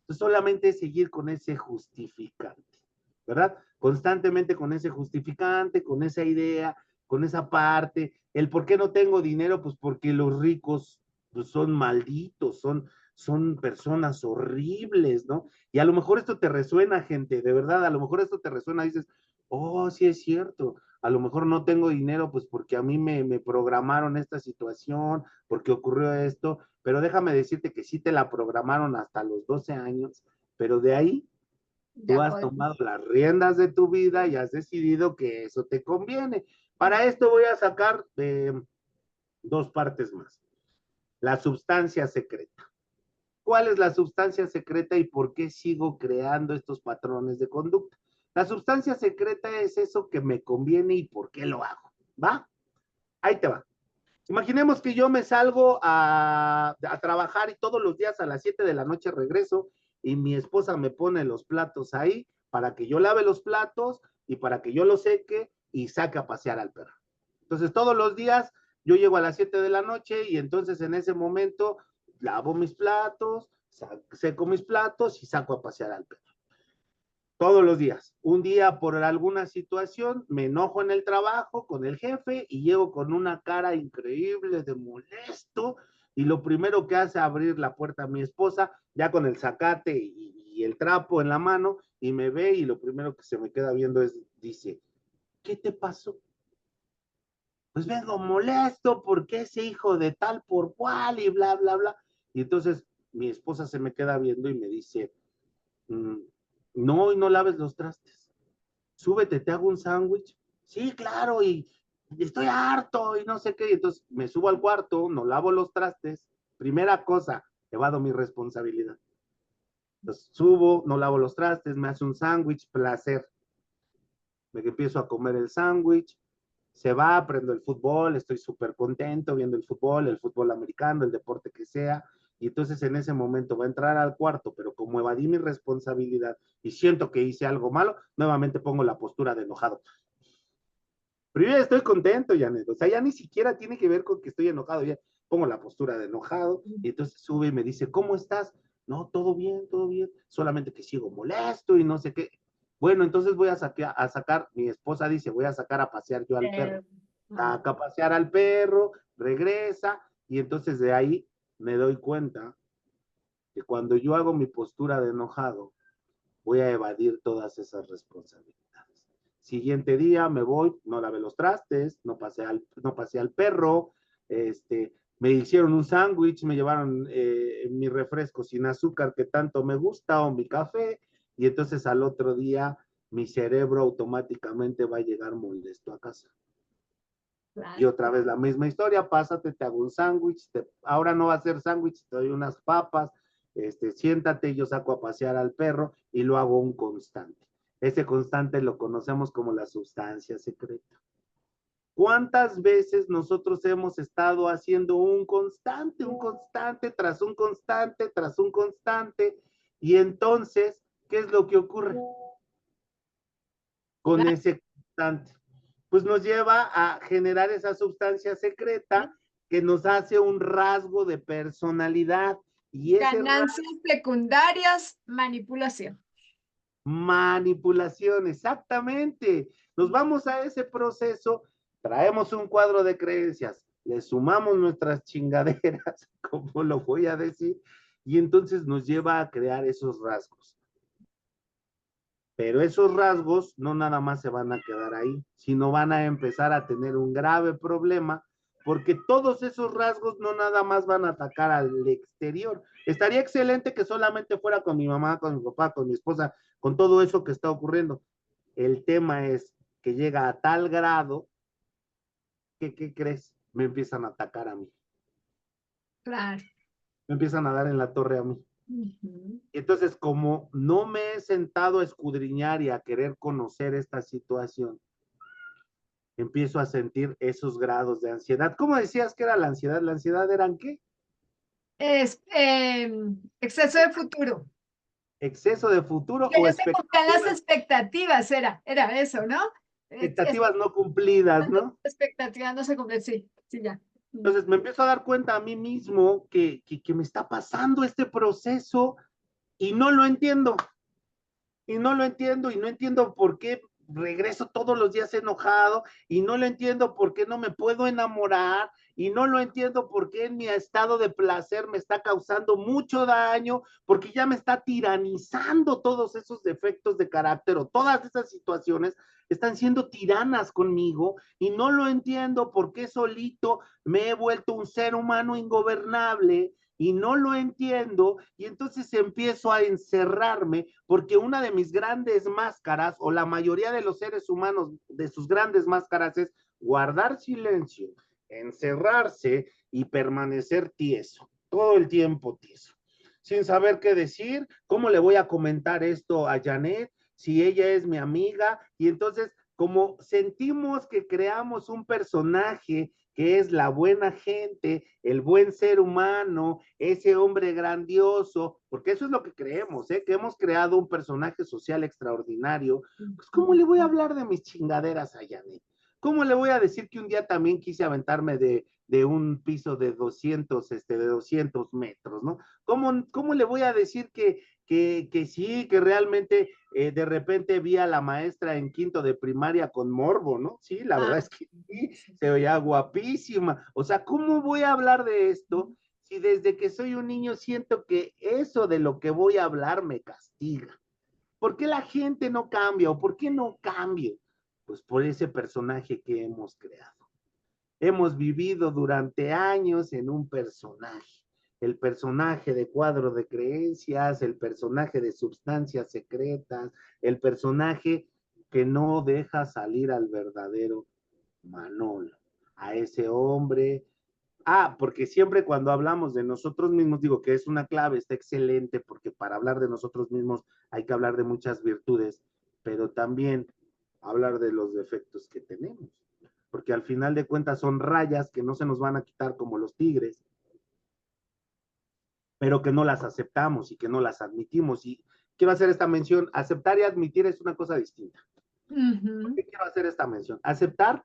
Entonces solamente es seguir con ese justificante, ¿verdad? Constantemente con ese justificante, con esa idea, con esa parte. El por qué no tengo dinero, pues porque los ricos pues, son malditos, son personas horribles, ¿no? Y a lo mejor esto te resuena, gente, de verdad, a lo mejor esto te resuena, dices, oh, sí es cierto, a lo mejor no tengo dinero, pues porque a mí me programaron esta situación, porque ocurrió esto, pero déjame decirte que sí te la programaron hasta los 12 años, pero de ahí tú Ya has podemos. tomado las riendas de tu vida y has decidido que eso te conviene. Para esto voy a sacar dos partes más. La sustancia secreta. ¿Cuál es la sustancia secreta y por qué sigo creando estos patrones de conducta? La sustancia secreta es eso que me conviene y por qué lo hago. ¿Va? Ahí te va. Imaginemos que yo me salgo a trabajar y todos los días a las 7 de la noche regreso y mi esposa me pone los platos ahí para que yo lave los platos y para que yo los seque y saque a pasear al perro. Entonces todos los días yo llego a las 7 de la noche y entonces en ese momento lavo mis platos, seco mis platos y saco a pasear al perro todos los días. Un día por alguna situación me enojo en el trabajo con el jefe y llego con una cara increíble de molesto y lo primero que hace es abrir la puerta a mi esposa ya con el zacate y el trapo en la mano y me ve y lo primero que se me queda viendo es, dice, ¿qué te pasó? Pues vengo molesto porque ese hijo de tal por cual y bla, bla, bla. Y entonces mi esposa se me queda viendo y me dice, mm, no, y no laves los trastes, súbete, te hago un sándwich. Sí, claro, y estoy harto y no sé qué. Y entonces me subo al cuarto, no lavo los trastes. Primera cosa, evado mi responsabilidad. Entonces subo, no lavo los trastes, me hace un sándwich, placer. Me empiezo a comer el sándwich, se va, prendo el fútbol, estoy súper contento viendo el fútbol americano, el deporte que sea, y entonces en ese momento va a entrar al cuarto, pero como evadí mi responsabilidad y siento que hice algo malo, nuevamente pongo la postura de enojado. Pero yo ya estoy contento, Janet. O sea, ya ni siquiera tiene que ver con que estoy enojado. Ya pongo la postura de enojado y entonces sube y me dice, ¿cómo estás? No, todo bien, todo bien. Solamente que sigo molesto y no sé qué. Bueno, entonces voy a sacar, mi esposa dice, voy a sacar a pasear yo al perro. Ah, Saca a pasear al perro, regresa y entonces de ahí me doy cuenta que cuando yo hago mi postura de enojado, voy a evadir todas esas responsabilidades. Siguiente día me voy, no lavé los trastes, no pasé al perro, me hicieron un sándwich, me llevaron mi refresco sin azúcar que tanto me gusta o mi café, y entonces al otro día mi cerebro automáticamente va a llegar molesto a casa. Y claro. otra vez la misma historia, pásate, te hago un sándwich, ahora no va a ser sándwich, te doy unas papas, siéntate, yo saco a pasear al perro y lo hago un constante. Ese constante lo conocemos como la sustancia secreta. ¿Cuántas veces nosotros hemos estado haciendo un constante, tras un constante, tras un constante? Y entonces, ¿qué es lo que ocurre con Claro. ese constante? Pues nos lleva a generar esa sustancia secreta que nos hace un rasgo de personalidad. Y ese Ganancias secundarias, manipulación. manipulación, exactamente. Nos vamos a ese proceso, traemos un cuadro de creencias, le sumamos nuestras chingaderas, como lo voy a decir, y entonces nos lleva a crear esos rasgos. Pero esos rasgos no nada más se van a quedar ahí, sino van a empezar a tener un grave problema, porque todos esos rasgos no nada más van a atacar al exterior. Estaría excelente que solamente fuera con mi mamá, con mi papá, con mi esposa, con todo eso que está ocurriendo. El tema es que llega a tal grado que, ¿qué crees? Me empiezan a atacar a mí, Claro. me empiezan a dar en la torre a mí. Ujú. Entonces, como no me he sentado a escudriñar y a querer conocer esta situación, empiezo a sentir esos grados de ansiedad. ¿Cómo decías que era la ansiedad? ¿La ansiedad eran qué? Es exceso de futuro. ¿Exceso de futuro Que o no se cumplan las expectativas, expectativas, era eso, ¿no? expectativas no cumplidas, ¿no? Expectativas no se cumplen, sí, sí, ya. Entonces me empiezo a dar cuenta a mí mismo que me está pasando este proceso y no lo entiendo. Y no lo entiendo y no entiendo por qué regreso todos los días enojado y no lo entiendo por qué no me puedo enamorar y no lo entiendo por qué en mi estado de placer me está causando mucho daño, porque ya me está tiranizando todos esos defectos de carácter o todas esas situaciones están siendo tiranas conmigo y no lo entiendo por qué solito me he vuelto un ser humano ingobernable y no lo entiendo y entonces empiezo a encerrarme porque una de mis grandes máscaras o la mayoría de los seres humanos de sus grandes máscaras es guardar silencio, encerrarse y permanecer tieso, todo el tiempo tieso, sin saber qué decir, cómo le voy a comentar esto a Janet, si ella es mi amiga y entonces como sentimos que creamos un personaje que es la buena gente, el buen ser humano, ese hombre grandioso, porque eso es lo que creemos, ¿eh? Que hemos creado un personaje social extraordinario, pues ¿cómo le voy a hablar de mis chingaderas a Janet? ¿Cómo le voy a decir que un día también quise aventarme de un piso de 200 metros, ¿no? ¿Cómo le voy a decir que sí, que realmente de repente vi a la maestra en quinto de primaria con morbo, ¿no? Sí, la verdad Ah, es que sí, se veía guapísima. O sea, ¿cómo voy a hablar de esto si desde que soy un niño siento que eso de lo que voy a hablar me castiga? ¿Por qué la gente no cambia o por qué no cambio? Pues por ese personaje que hemos creado. Hemos vivido durante años en un personaje. El personaje de cuadro de creencias, el personaje de sustancias secretas, el personaje que no deja salir al verdadero Manolo, a ese hombre. Porque siempre cuando hablamos de nosotros mismos, digo que es una clave, está excelente, porque para hablar de nosotros mismos hay que hablar de muchas virtudes, pero también hablar de los defectos que tenemos, porque al final de cuentas son rayas que no se nos van a quitar como los tigres, pero que no las aceptamos y que no las admitimos. Y quiero hacer esta mención, aceptar y admitir es una cosa distinta. ¿Por ujú, qué quiero hacer esta mención? Aceptar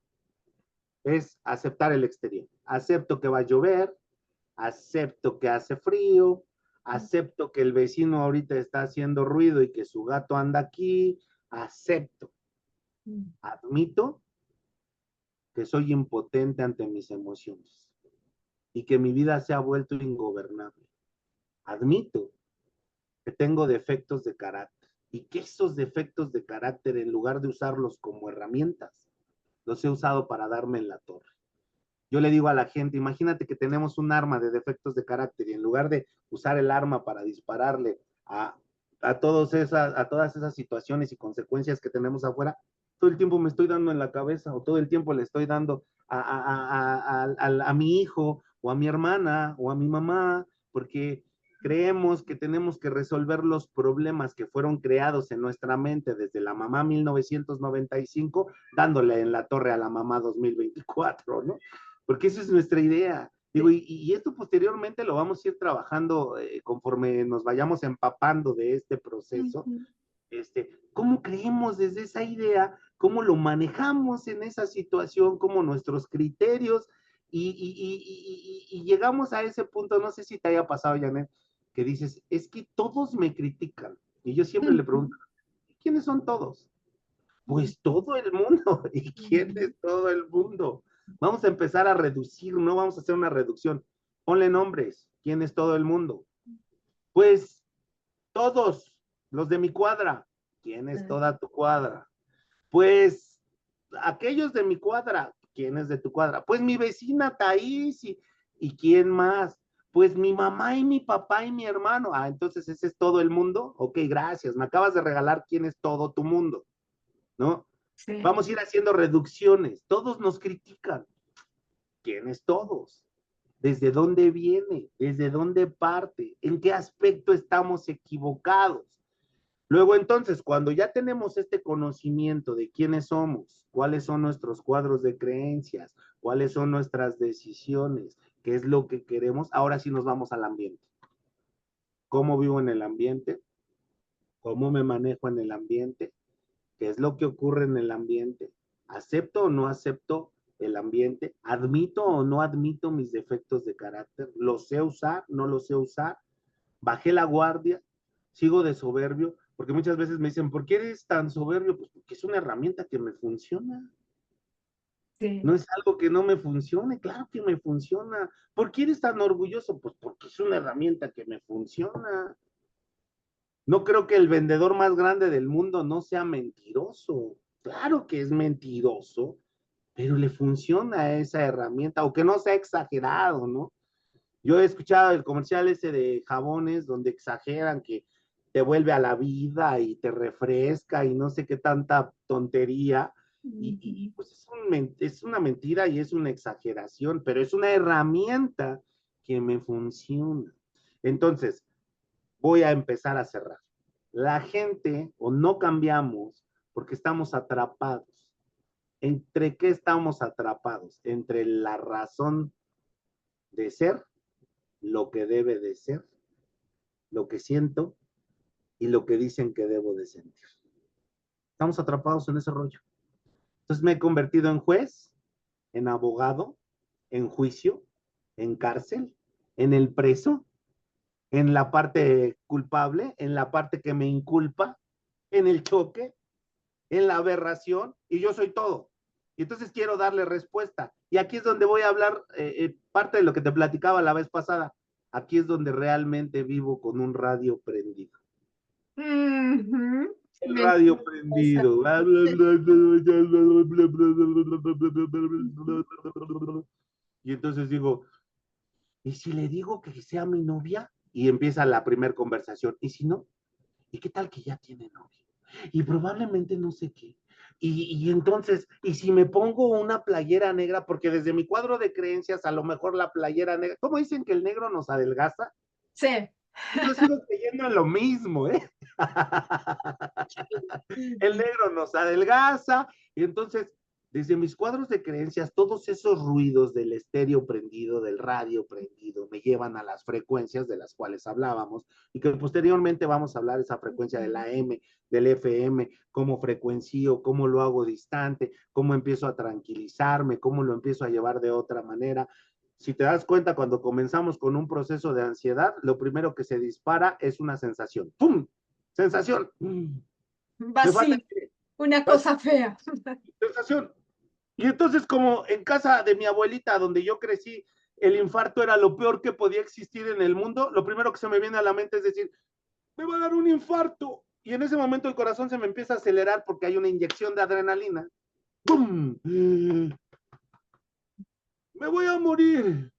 es aceptar el exterior. Acepto que va a llover, acepto que hace frío, acepto que el vecino ahorita está haciendo ruido y que su gato anda aquí, acepto, admito que soy impotente ante mis emociones y que mi vida se ha vuelto ingobernable. Admito que tengo defectos de carácter y que esos defectos de carácter, en lugar de usarlos como herramientas, los he usado para darme en la torre. Yo le digo a la gente, imagínate que tenemos un arma de defectos de carácter y en lugar de usar el arma para dispararle a todas esas situaciones y consecuencias que tenemos afuera, todo el tiempo me estoy dando en la cabeza o todo el tiempo le estoy dando a mi hijo o a mi hermana o a mi mamá, porque creemos que tenemos que resolver los problemas que fueron creados en nuestra mente desde la mamá 1995, dándole en la torre a la mamá 2024, ¿no? Porque esa es nuestra idea. Digo, y esto posteriormente lo vamos a ir trabajando conforme nos vayamos empapando de este proceso. ujú. ¿Cómo creemos desde esa idea? ¿Cómo lo manejamos en esa situación? ¿Cómo nuestros criterios? Y llegamos a ese punto, no sé si te haya pasado, Janet, que dices, es que todos me critican. Y yo siempre le pregunto, ¿quiénes son todos? Pues todo el mundo. ¿Y quién es todo el mundo? Vamos a empezar a reducir, no vamos a hacer una reducción. Ponle nombres. ¿Quién es todo el mundo? Pues todos los de mi cuadra. ¿Quién es toda tu cuadra? Pues aquellos de mi cuadra. ¿Quién es de tu cuadra? Pues mi vecina Thaís y quién más. Pues mi mamá y mi papá y mi hermano. Entonces ese es todo el mundo. Ok, gracias. Me acabas de regalar quién es todo tu mundo, ¿no? Sí. Vamos a ir haciendo reducciones. Todos nos critican. ¿Quiénes todos? ¿Desde dónde viene? ¿Desde dónde parte? ¿En qué aspecto estamos equivocados? Luego entonces, cuando ya tenemos este conocimiento de quiénes somos, cuáles son nuestros cuadros de creencias, cuáles son nuestras decisiones, qué es lo que queremos, ahora sí nos vamos al ambiente. ¿Cómo vivo en el ambiente? ¿Cómo me manejo en el ambiente? ¿Qué es lo que ocurre en el ambiente? ¿Acepto o no acepto el ambiente, admito o no admito mis defectos de carácter, los sé usar, no los sé usar, bajé la guardia, sigo de soberbio, porque muchas veces me dicen, ¿por qué eres tan soberbio? Pues porque es una herramienta que me funciona. Sí. No es algo que no me funcione, claro que me funciona. ¿Por qué eres tan orgulloso? Pues porque es una herramienta que me funciona. No creo que el vendedor más grande del mundo no sea mentiroso. Claro que es mentiroso, pero le funciona esa herramienta, aunque no sea exagerado, ¿no? Yo he escuchado el comercial ese de jabones donde exageran que te vuelve a la vida y te refresca y no sé qué tanta tontería. Pues es una mentira y es una exageración, pero es una herramienta que me funciona. Entonces, voy a empezar a cerrar. La gente o no cambiamos porque estamos atrapados. ¿Entre qué estamos atrapados? Entre la razón de ser, lo que debe de ser, lo que siento y lo que dicen que debo de sentir. Estamos atrapados en ese rollo. Entonces me he convertido en juez, en abogado, en juicio, en cárcel, en el preso, en la parte culpable, en la parte que me inculpa, en el choque, en la aberración, y yo soy todo. Y entonces quiero darle respuesta. Y aquí es donde voy a hablar parte de lo que te platicaba la vez pasada. Aquí es donde realmente vivo con un radio prendido. Ujú. El Me radio encanta. prendido. Y entonces digo, ¿y si le digo que sea mi novia? Y empieza la primera conversación. ¿Y si no? ¿Y qué tal que ya tiene novia? Y probablemente no sé qué. Y entonces, ¿y si me pongo una playera negra? Porque desde mi cuadro de creencias, a lo mejor la playera negra, ¿cómo dicen que el negro nos adelgaza? Sí. Yo sigo creyendo en lo mismo, ¿eh? El negro nos adelgaza, y entonces, desde mis cuadros de creencias, todos esos ruidos del estéreo prendido, del radio prendido, me llevan a las frecuencias de las cuales hablábamos, y que posteriormente vamos a hablar de esa frecuencia de la M, del FM, cómo frecuencio, cómo lo hago distante, cómo empiezo a tranquilizarme, cómo lo empiezo a llevar de otra manera. Si te das cuenta, cuando comenzamos con un proceso de ansiedad, lo primero que se dispara es una sensación. ¡Pum! Sensación. Me falta Vacío, una más cosa fea. sensación. Y entonces, como en casa de mi abuelita, donde yo crecí, el infarto era lo peor que podía existir en el mundo, lo primero que se me viene a la mente es decir, me va a dar un infarto. Y en ese momento el corazón se me empieza a acelerar porque hay una inyección de adrenalina. ¡Pum! Me voy a morir.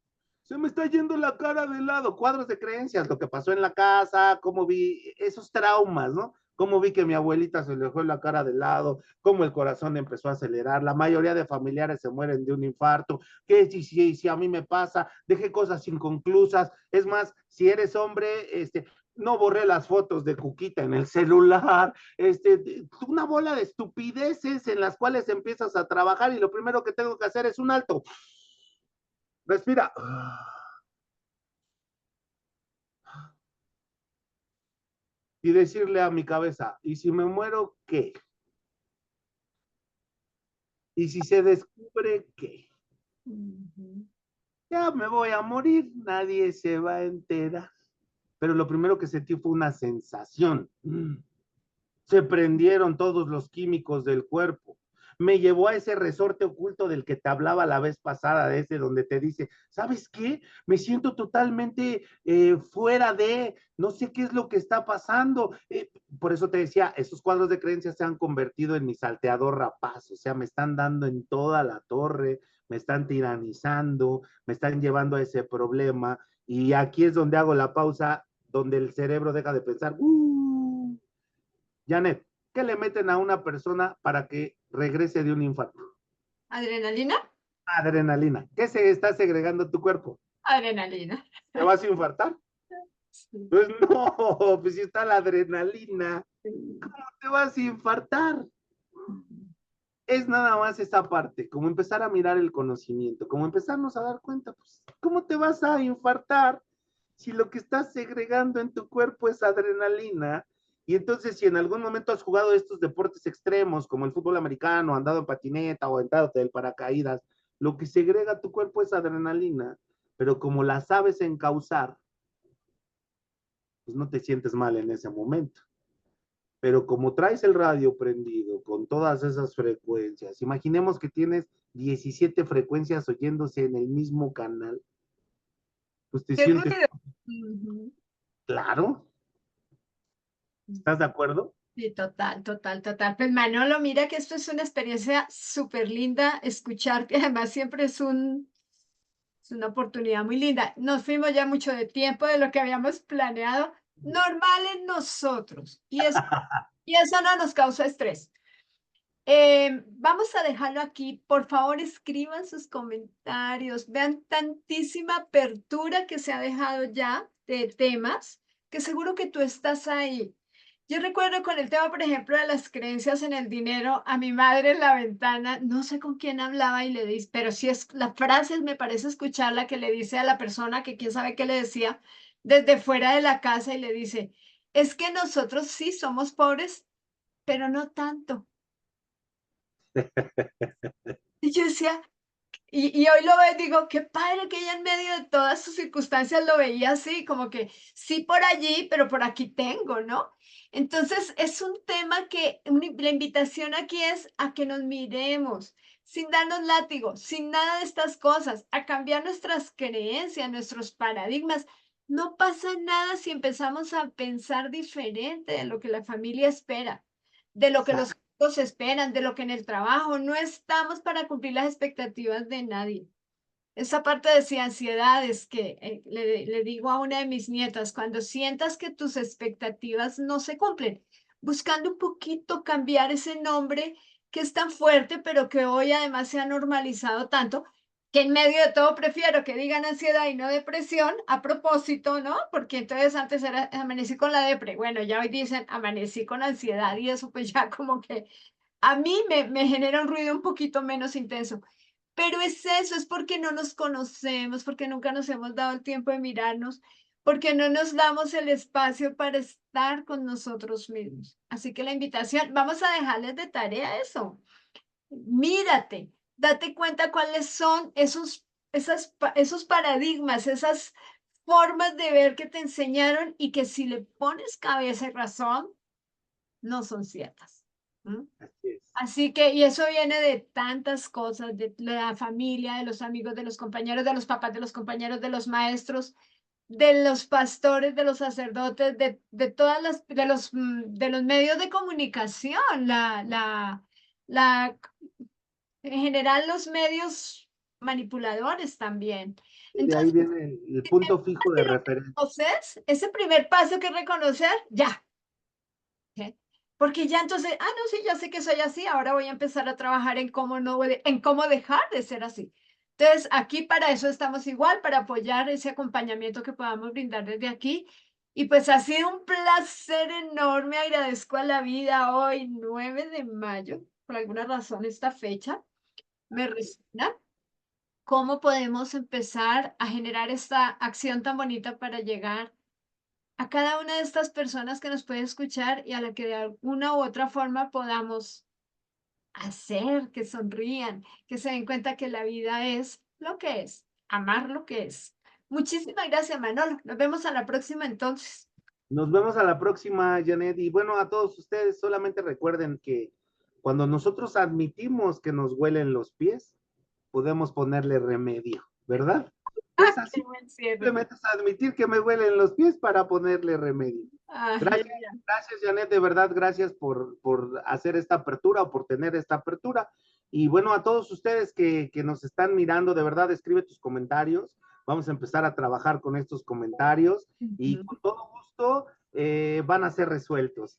Se me está yendo la cara de lado. Cuadros de creencias, lo que pasó en la casa, cómo vi esos traumas, ¿no? Cómo vi que mi abuelita se le fue la cara de lado, cómo el corazón empezó a acelerar. La mayoría de familiares se mueren de un infarto. ¿Qué si a mí me pasa? Dejé cosas inconclusas. Es más, si eres hombre, no borré las fotos de Cuquita en el celular, una bola de estupideces en las cuales empiezas a trabajar y lo primero que tengo que hacer es un alto. Respira. Y decirle a mi cabeza, ¿y si me muero, qué? ¿Y si se descubre qué? Ya me voy a morir, nadie se va a enterar. Pero lo primero que sentí fue una sensación. Se prendieron todos los químicos del cuerpo. Me llevó a ese resorte oculto del que te hablaba la vez pasada, de ese donde te dice, ¿sabes qué? Me siento totalmente fuera de, no sé qué es lo que está pasando. Por eso te decía, esos cuadros de creencias se han convertido en mi salteador rapaz, o sea, me están dando en toda la torre, me están tiranizando, me están llevando a ese problema. Y aquí es donde hago la pausa, donde el cerebro deja de pensar, Janet, ¿qué le meten a una persona para que regrese de un infarto? ¿Adrenalina? Adrenalina. ¿Qué se está segregando tu cuerpo? Adrenalina. ¿Te vas a infartar? Sí. Pues no, pues si está la adrenalina, ¿cómo te vas a infartar? Es nada más esa parte, como empezar a mirar el conocimiento, como empezarnos a dar cuenta, pues, ¿cómo te vas a infartar si lo que estás segregando en tu cuerpo es adrenalina? Y entonces, si en algún momento has jugado estos deportes extremos, como el fútbol americano, andado en patineta o entrado del paracaídas, lo que segrega tu cuerpo es adrenalina, pero como la sabes encauzar, pues no te sientes mal en ese momento. Pero como traes el radio prendido con todas esas frecuencias, imaginemos que tienes 17 frecuencias oyéndose en el mismo canal, pues te Qué sientes ruido. Ujú. claro. ¿Estás de acuerdo? Sí, total, total, total. Pues Manolo, mira que esto es una experiencia súper linda escucharte. Además, siempre es una oportunidad muy linda. Nos fuimos ya mucho de tiempo de lo que habíamos planeado. Normal en nosotros. Y eso no nos causa estrés. Vamos a dejarlo aquí. Por favor, escriban sus comentarios. Vean tantísima apertura que se ha dejado ya de temas, que seguro que tú estás ahí. Yo recuerdo con el tema, por ejemplo, de las creencias en el dinero, a mi madre en la ventana, no sé con quién hablaba y le dice, pero sí es la frase, me parece escucharla que le dice a la persona que quién sabe qué le decía desde fuera de la casa y le dice, es que nosotros sí somos pobres, pero no tanto. Y yo decía, y hoy lo veo, digo, qué padre que ella en medio de todas sus circunstancias lo veía así, como que sí por allí, pero por aquí tengo, ¿no? Entonces es un tema que la invitación aquí es a que nos miremos sin darnos látigo, sin nada de estas cosas, a cambiar nuestras creencias, nuestros paradigmas. No pasa nada si empezamos a pensar diferente de lo que la familia espera, de lo que los hijos esperan, de lo que en el trabajo, no estamos para cumplir las expectativas de nadie. Esa parte de ansiedades que le digo a una de mis nietas, cuando sientas que tus expectativas no se cumplen, buscando un poquito cambiar ese nombre que es tan fuerte, pero que hoy además se ha normalizado tanto, que en medio de todo prefiero que digan ansiedad y no depresión, a propósito, ¿no? Porque entonces antes era amanecí con la depre, bueno, ya hoy dicen amanecí con ansiedad y eso pues ya como que a mí me genera un ruido un poquito menos intenso. Pero es eso, es porque no nos conocemos, porque nunca nos hemos dado el tiempo de mirarnos, porque no nos damos el espacio para estar con nosotros mismos. Así que la invitación, vamos a dejarles de tarea eso. Mírate, date cuenta cuáles son esos paradigmas, esas formas de ver que te enseñaron y que si le pones cabeza y razón, no son ciertas. ¿M? Así es. Así que, y eso viene de tantas cosas, de la familia, de los amigos, de los compañeros, de los papás, de los compañeros, de los maestros, de los pastores, de los sacerdotes, de todas las, de los medios de comunicación, la, en general los medios manipuladores también. Y de ahí Entonces, viene el punto fijo si de lo referencia. reconoces, ese primer paso que reconocer, ya, ¿ok? Porque ya entonces, no, sí, ya sé que soy así, ahora voy a empezar a trabajar en cómo no, en cómo dejar de ser así. Entonces, aquí para eso estamos igual, para apoyar ese acompañamiento que podamos brindar desde aquí. Y pues ha sido un placer enorme, agradezco a la vida hoy, 9 de mayo, por alguna razón esta fecha me resuena. ¿Cómo podemos empezar a generar esta acción tan bonita para llegar a cada una de estas personas que nos puede escuchar y a la que de alguna u otra forma podamos hacer que sonrían, que se den cuenta que la vida es lo que es, amar lo que es? Muchísimas gracias, Manolo. Nos vemos a la próxima entonces. Nos vemos a la próxima, Janet. Y bueno, a todos ustedes, solamente recuerden que cuando nosotros admitimos que nos huelen los pies, podemos ponerle remedio, ¿verdad? Es Qué así, buen cierre. simplemente es admitir que me huelen los pies para ponerle remedio. Gracias, Genial. gracias, Janet, de verdad, gracias por hacer esta apertura o por tener esta apertura. Y bueno, a todos ustedes que nos están mirando, de verdad, escribe tus comentarios. Vamos a empezar a trabajar con estos comentarios y Ujú. con todo gusto van a ser resueltos.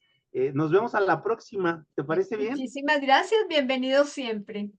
Nos vemos a la próxima. ¿Te parece bien? Muchísimas gracias. Bienvenido siempre.